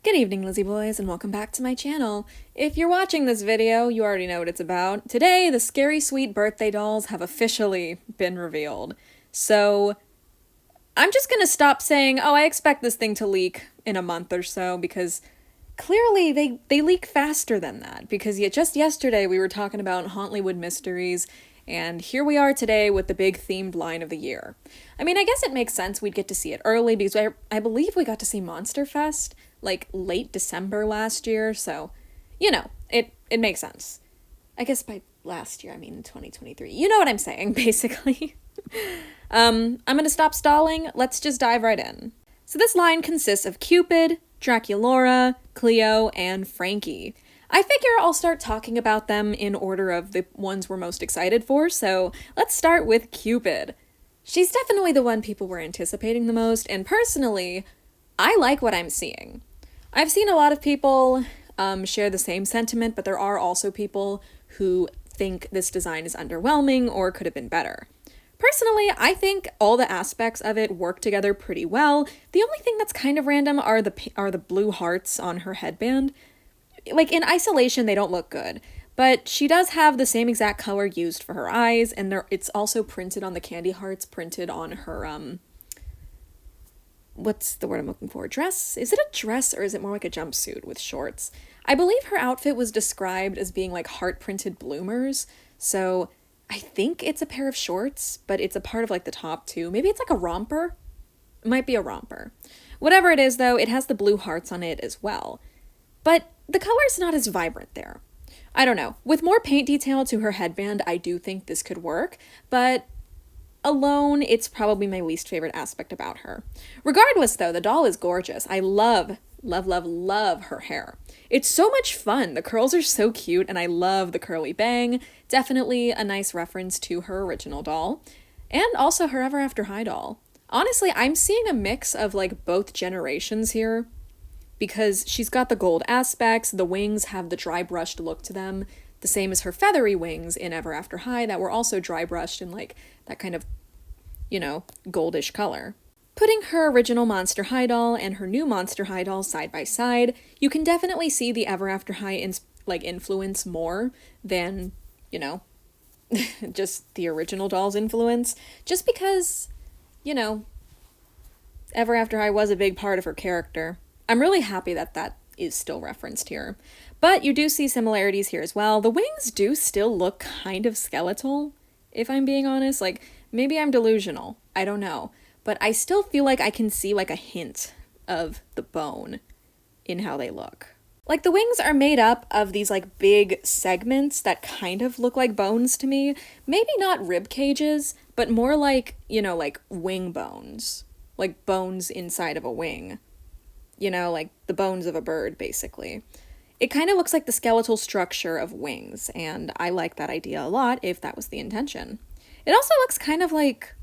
Good evening, Lizzie boys, and welcome back to my channel. If you're watching this video, you already know what it's about. Today, the Scary Sweet birthday dolls have officially been revealed. So, I'm just gonna stop saying, oh, I expect this thing to leak in a month or so, because clearly they leak faster than that. Because just yesterday we were talking about Hauntlywood Mysteries, and here we are today with the big themed line of the year. I mean, I guess it makes sense we'd get to see it early, because I believe we got to see Monster Fest like late December last year, so, you know, it makes sense. I guess by last year, I mean 2023. You know what I'm saying, basically. I'm gonna stop stalling, let's just dive right in. So this line consists of Cupid, Draculaura, Cleo, and Frankie. I figure I'll start talking about them in order of the ones we're most excited for, so let's start with Cupid. She's definitely the one people were anticipating the most, and personally, I like what I'm seeing. I've seen a lot of people share the same sentiment, but there are also people who think this design is underwhelming or could have been better. Personally, I think all the aspects of it work together pretty well. The only thing that's kind of random are the blue hearts on her headband. Like, in isolation, they don't look good, but she does have the same exact color used for her eyes, and it's also printed on the candy hearts, printed on her, what's the word I'm looking for? Dress? Is it a dress or is it more like a jumpsuit with shorts? I believe her outfit was described as being like heart-printed bloomers, so I think it's a pair of shorts, but it's a part of like the top too. Maybe it's like a romper? It might be a romper. Whatever it is though, it has the blue hearts on it as well. But the color's not as vibrant there. I don't know. With more paint detail to her headband, I do think this could work, but alone, it's probably my least favorite aspect about her. Regardless, though, the doll is gorgeous. I love her hair. It's so much fun. The curls are so cute, and I love the curly bang. Definitely a nice reference to her original doll, and also her Ever After High doll. Honestly, I'm seeing a mix of, like, both generations here, because she's got the gold aspects, the wings have the dry-brushed look to them, the same as her feathery wings in Ever After High that were also dry-brushed in, like, that kind of, you know, goldish color. Putting her original Monster High doll and her new Monster High doll side by side, you can definitely see the Ever After High influence more than, you know, just the original doll's influence. Just because, you know, Ever After High was a big part of her character. I'm really happy that that is still referenced here. But you do see similarities here as well. The wings do still look kind of skeletal, if I'm being honest. Like, maybe I'm delusional. I don't know. But I still feel like I can see, like, a hint of the bone in how they look. Like, the wings are made up of these, like, big segments that kind of look like bones to me. Maybe not rib cages, but more like, you know, like, wing bones. Like, bones inside of a wing. You know, like the bones of a bird, basically. It kind of looks like the skeletal structure of wings, and I like that idea a lot if that was the intention. It also looks kind of like,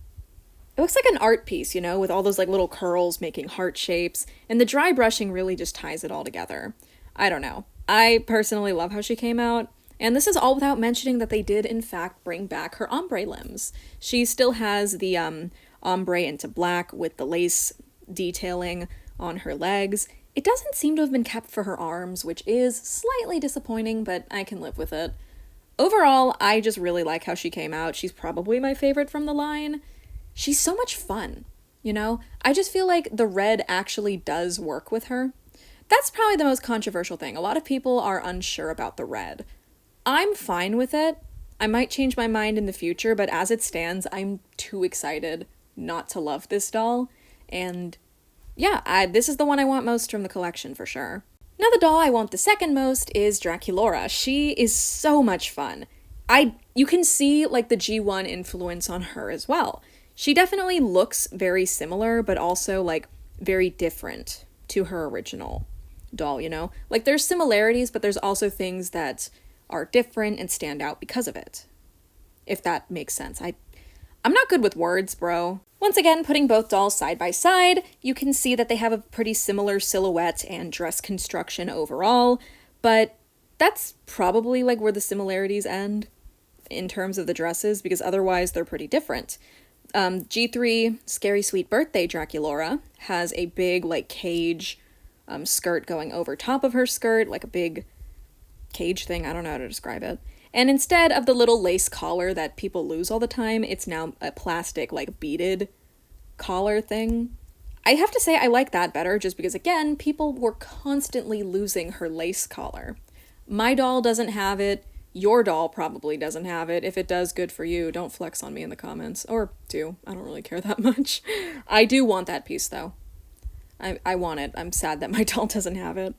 it looks like an art piece, you know, with all those like little curls making heart shapes, and the dry brushing really just ties it all together. I don't know. I personally love how she came out, and this is all without mentioning that they did in fact bring back her ombre limbs. She still has the ombre into black with the lace detailing on her legs. It doesn't seem to have been kept for her arms, which is slightly disappointing, but I can live with it. Overall, I just really like how she came out. She's probably my favorite from the line. She's so much fun, you know? I just feel like the red actually does work with her. That's probably the most controversial thing. A lot of people are unsure about the red. I'm fine with it. I might change my mind in the future, but as it stands, I'm too excited not to love this doll, and yeah, this is the one I want most from the collection for sure. Now the doll I want the second most is Draculaura. She is so much fun. You can see like the G1 influence on her as well. She definitely looks very similar, but also like very different to her original doll, you know? Like there's similarities, but there's also things that are different and stand out because of it. If that makes sense. I'm not good with words, bro. Once again, putting both dolls side by side, you can see that they have a pretty similar silhouette and dress construction overall, but that's probably like where the similarities end in terms of the dresses, because otherwise they're pretty different. G3 Scary Sweet Birthday Draculaura has a big like cage skirt going over top of her skirt, like a big cage thing. I don't know how to describe it. And instead of the little lace collar that people lose all the time, it's now a plastic, like, beaded collar thing. I have to say I like that better just because, again, people were constantly losing her lace collar. My doll doesn't have it. Your doll probably doesn't have it. If it does, good for you. Don't flex on me in the comments. Or do. I don't really care that much. I do want that piece, though. I want it. I'm sad that my doll doesn't have it.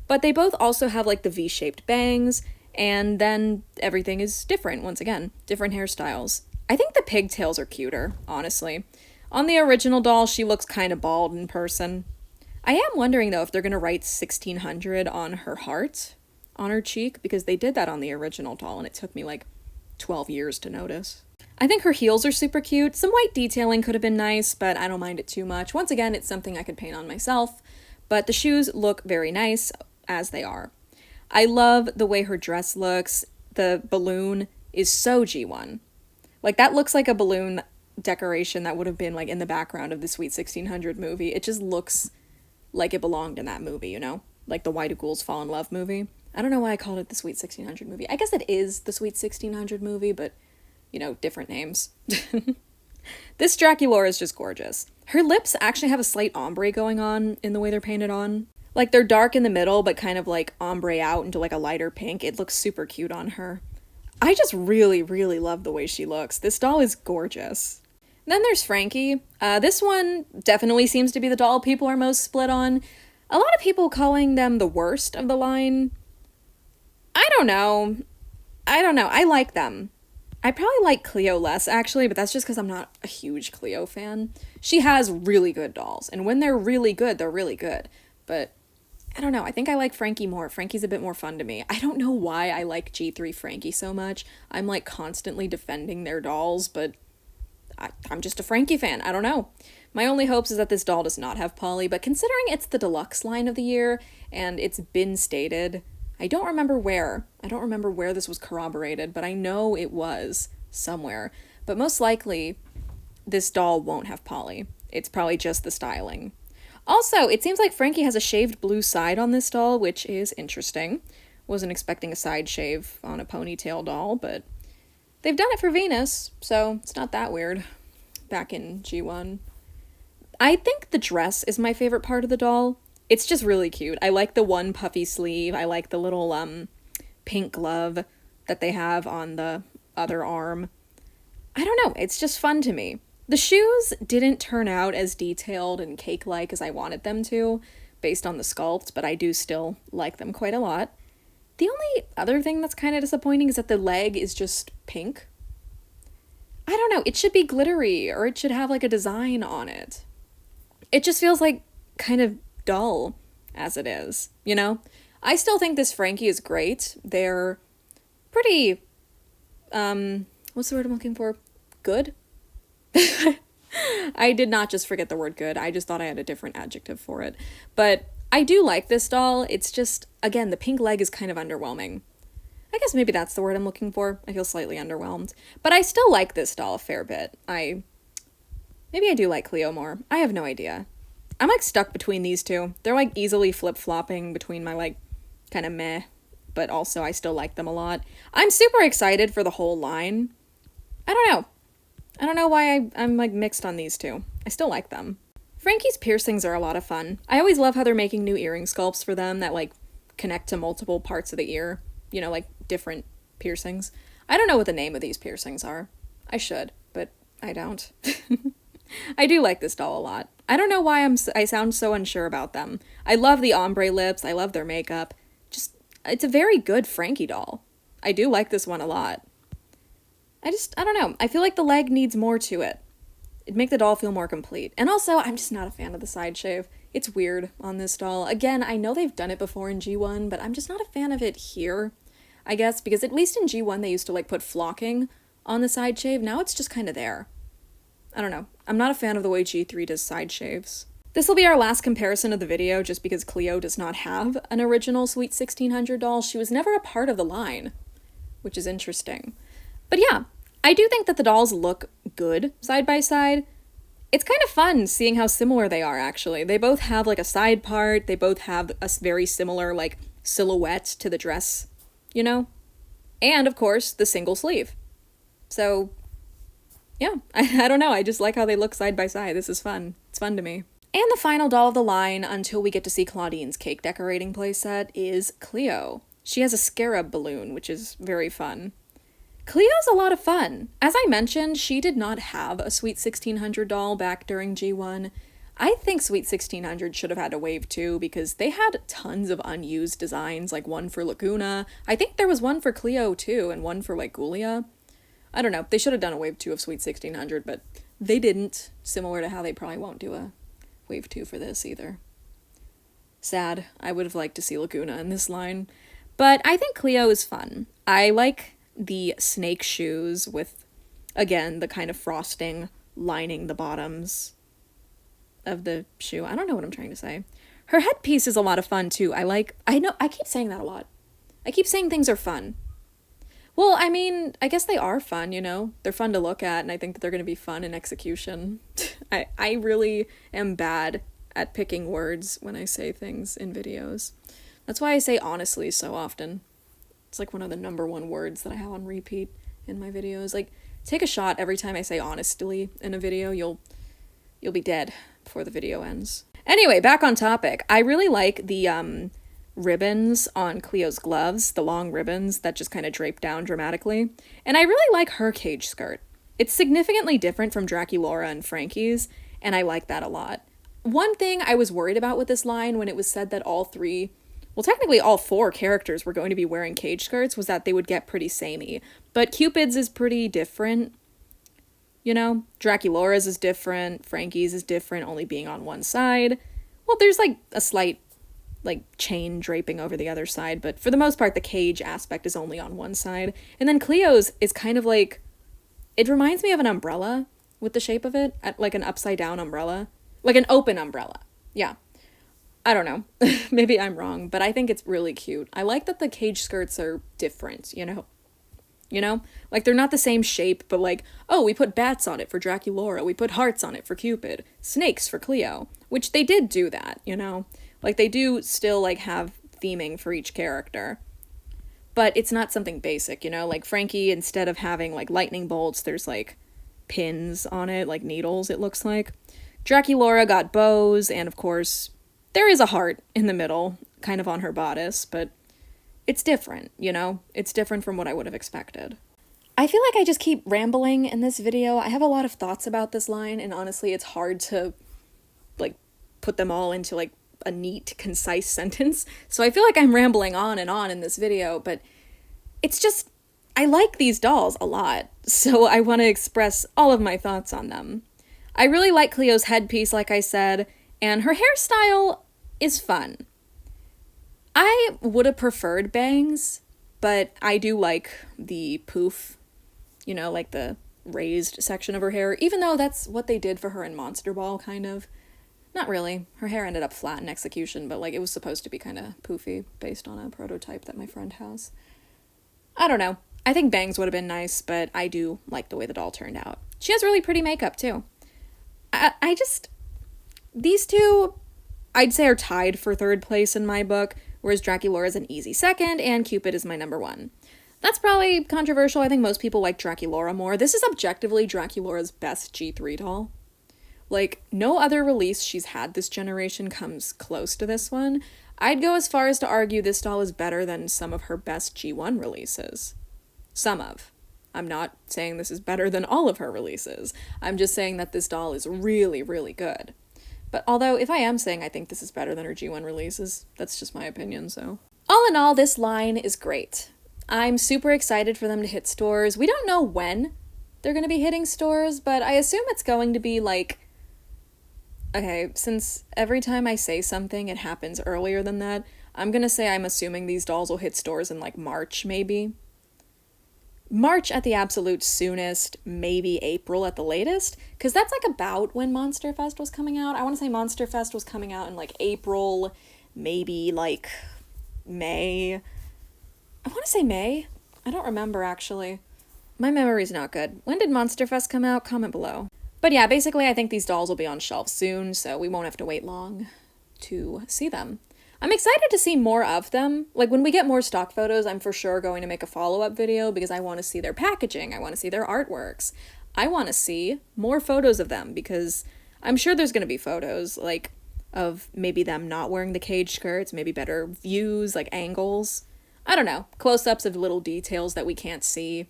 But they both also have, like, the V-shaped bangs, and then everything is different, once again. Different hairstyles. I think the pigtails are cuter, honestly. On the original doll, she looks kind of bald in person. I am wondering, though, if they're going to write 1600 on her heart, on her cheek, because they did that on the original doll, and it took me, like, 12 years to notice. I think her heels are super cute. Some white detailing could have been nice, but I don't mind it too much. Once again, it's something I could paint on myself, but the shoes look very nice as they are. I love the way her dress looks. The balloon is so G1. Like, that looks like a balloon decoration that would have been, like, in the background of the Sweet 1600 movie. It just looks like it belonged in that movie, you know? Like the Why Do Ghouls Fall in Love movie. I don't know why I called it the Sweet 1600 movie. I guess it is the Sweet 1600 movie, but, you know, different names. This Draculaura is just gorgeous. Her lips actually have a slight ombre going on in the way they're painted on. Like, they're dark in the middle, but kind of, like, ombre out into, like, a lighter pink. It looks super cute on her. I just really, really love the way she looks. This doll is gorgeous. Then there's Frankie. This one definitely seems to be the doll people are most split on. A lot of people calling them the worst of the line. I don't know. I like them. I probably like Cleo less, actually, but that's just because I'm not a huge Cleo fan. She has really good dolls, and when they're really good, they're really good. But I don't know, I think I like Frankie more. Frankie's a bit more fun to me. I don't know why I like G3 Frankie so much. I'm, like, constantly defending their dolls, but I'm just a Frankie fan. I don't know. My only hopes is that this doll does not have Polly, but considering it's the deluxe line of the year, and it's been stated, I don't remember where this was corroborated, but I know it was somewhere. But most likely, this doll won't have Polly. It's probably just the styling. Also, it seems like Frankie has a shaved blue side on this doll, which is interesting. Wasn't expecting a side shave on a ponytail doll, but they've done it for Venus, so it's not that weird. Back in G1. I think the dress is my favorite part of the doll. It's just really cute. I like the one puffy sleeve. I like the little pink glove that they have on the other arm. I don't know. It's just fun to me. The shoes didn't turn out as detailed and cake-like as I wanted them to, based on the sculpt, but I do still like them quite a lot. The only other thing that's kind of disappointing is that the leg is just pink. I don't know, it should be glittery, or it should have, like, a design on it. It just feels, like, kind of dull as it is, you know? I still think this Frankie is great. They're pretty, what's the word I'm looking for? Good? I did not just forget the word good. I just thought I had a different adjective for it. But I do like this doll. It's just, again, the pink leg is kind of underwhelming. I guess maybe that's the word I'm looking for. I feel slightly underwhelmed. But I still like this doll a fair bit. Maybe I do like Cleo more. I have no idea. I'm, like, stuck between these two. They're, like, easily flip-flopping between my, like, kind of meh, but also I still like them a lot. I'm super excited for the whole line. I don't know why I'm, like, mixed on these two. I still like them. Frankie's piercings are a lot of fun. I always love how they're making new earring sculpts for them that, like, connect to multiple parts of the ear. You know, like, different piercings. I don't know what the name of these piercings are. I should, but I don't. I do like this doll a lot. I don't know why I sound so unsure about them. I love the ombre lips. I love their makeup. Just, it's a very good Frankie doll. I do like this one a lot. I don't know. I feel like the leg needs more to it. It'd make the doll feel more complete. And also, I'm just not a fan of the side shave. It's weird on this doll. Again, I know they've done it before in G1, but I'm just not a fan of it here, I guess, because at least in G1 they used to, like, put flocking on the side shave. Now it's just kind of there. I don't know. I'm not a fan of the way G3 does side shaves. This will be our last comparison of the video, just because Cleo does not have an original Sweet 1600 doll. She was never a part of the line, which is interesting. But yeah, I do think that the dolls look good side by side. it's kind of fun seeing how similar they are, actually. They both have like a side part, they both have a very similar like silhouette to the dress, you know? And of course, the single sleeve. So, yeah, I don't know, I just like how they look side by side. This is fun. It's fun to me. And the final doll of the line, until we get to see Claudine's cake decorating playset, is Cleo. She has a scarab balloon, which is very fun. Cleo's a lot of fun. As I mentioned, she did not have a Sweet 1600 doll back during G1. I think Sweet 1600 should have had a wave too, because they had tons of unused designs, like one for Laguna. I think there was one for Cleo too, and one for like Gulia. I don't know, they should have done a wave 2 of Sweet 1600, but they didn't, similar to how they probably won't do a wave 2 for this either. Sad. I would have liked to see Laguna in this line. But I think Cleo is fun. I like the snake shoes with, again, the kind of frosting lining the bottoms of the shoe. I don't know what I'm trying to say. Her headpiece is a lot of fun too. I keep saying that a lot. I keep saying things are fun. Well, I mean, I guess they are fun, you know? They're fun to look at, and I think that they're going to be fun in execution. I really am bad at picking words when I say things in videos. That's why I say honestly so often. It's like one of the number one words that I have on repeat in my videos. Like, take a shot every time I say honestly in a video, you'll be dead before the video ends. Anyway, back on topic. I really like the ribbons on Cleo's gloves, the long ribbons that just kind of drape down dramatically. And I really like her cage skirt. It's significantly different from Draculaura and Frankie's, and I like that a lot. One thing I was worried about with this line when it was said that technically all 4 characters were going to be wearing cage skirts, was that they would get pretty samey. But Cupid's is pretty different. You know, Draculaura's is different, Frankie's is different, only being on one side. Well, there's like a slight like chain draping over the other side, but for the most part the cage aspect is only on one side. And then Cleo's is kind of like, it reminds me of an umbrella with the shape of it, like an upside down umbrella, like an open umbrella. Yeah, I don't know, maybe I'm wrong, but I think it's really cute. I like that the cage skirts are different, you know, like they're not the same shape, but like, oh, we put bats on it for Draculaura, we put hearts on it for Cupid, snakes for Cleo, which they did do that, you know. Like, they do still, like, have theming for each character. But it's not something basic, you know? Like, Frankie, instead of having, like, lightning bolts, there's, like, pins on it, like needles, it looks like. Draculaura got bows, and, of course, there is a heart in the middle, kind of on her bodice, but it's different, you know? It's different from what I would have expected. I feel like I just keep rambling in this video. I have a lot of thoughts about this line, and honestly, it's hard to, like, put them all into, like, a neat, concise sentence. So I feel like I'm rambling on in this video, but it's just, I like these dolls a lot, so I want to express all of my thoughts on them. I really like Cleo's headpiece, like I said, and her hairstyle is fun. I would have preferred bangs, but I do like the poof, you know, like the raised section of her hair, even though that's what they did for her in Monster Ball, kind of. Not really. Her hair ended up flat in execution, but, like, it was supposed to be kind of poofy based on a prototype that my friend has. I don't know. I think bangs would have been nice, but I do like the way the doll turned out. She has really pretty makeup, too. These two, I'd say, are tied for 3rd place in my book, whereas Draculaura is an easy 2nd, and Cupid is my number 1. That's probably controversial. I think most people like Draculaura more. This is objectively Draculaura's best G3 doll. Like, no other release she's had this generation comes close to this one. I'd go as far as to argue this doll is better than some of her best G1 releases. Some of. I'm not saying this is better than all of her releases. I'm just saying that this doll is really, really good. But although, if I am saying I think this is better than her G1 releases, that's just my opinion, so. All in all, this line is great. I'm super excited for them to hit stores. We don't know when they're going to be hitting stores, but I assume it's going to be like, okay, since every time I say something, it happens earlier than that, I'm gonna say I'm assuming these dolls will hit stores in, like, March, maybe. March at the absolute soonest, maybe April at the latest, because that's, like, about when Monster Fest was coming out. I want to say Monster Fest was coming out in, like, April, maybe, like, May. I want to say May. I don't remember, actually. My memory's not good. When did Monster Fest come out? Comment below. But yeah, basically I think these dolls will be on shelves soon, so we won't have to wait long to see them. I'm excited to see more of them. Like, when we get more stock photos, I'm for sure going to make a follow-up video because I want to see their packaging. I want to see their artworks. I want to see more photos of them because I'm sure there's going to be photos, like, of maybe them not wearing the cage skirts, maybe better views, like angles. I don't know, close-ups of little details that we can't see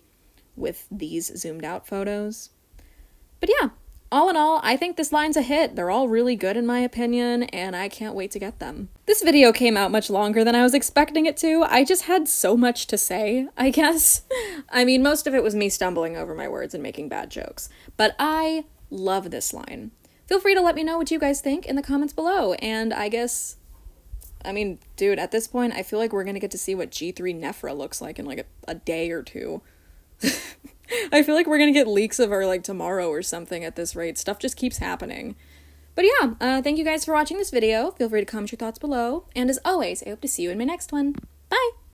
with these zoomed-out photos. But yeah, all in all, I think this line's a hit. They're all really good in my opinion, and I can't wait to get them. This video came out much longer than I was expecting it to. I just had so much to say, I guess. I mean, most of it was me stumbling over my words and making bad jokes. But I love this line. Feel free to let me know what you guys think in the comments below, and I guess... I mean, dude, at this point, I feel like we're gonna get to see what G3 Nephra looks like in, like, a day or two. I feel like we're gonna get leaks of her, like, tomorrow or something at this rate. Stuff just keeps happening. But yeah, thank you guys for watching this video. Feel free to comment your thoughts below. And as always, I hope to see you in my next one. Bye!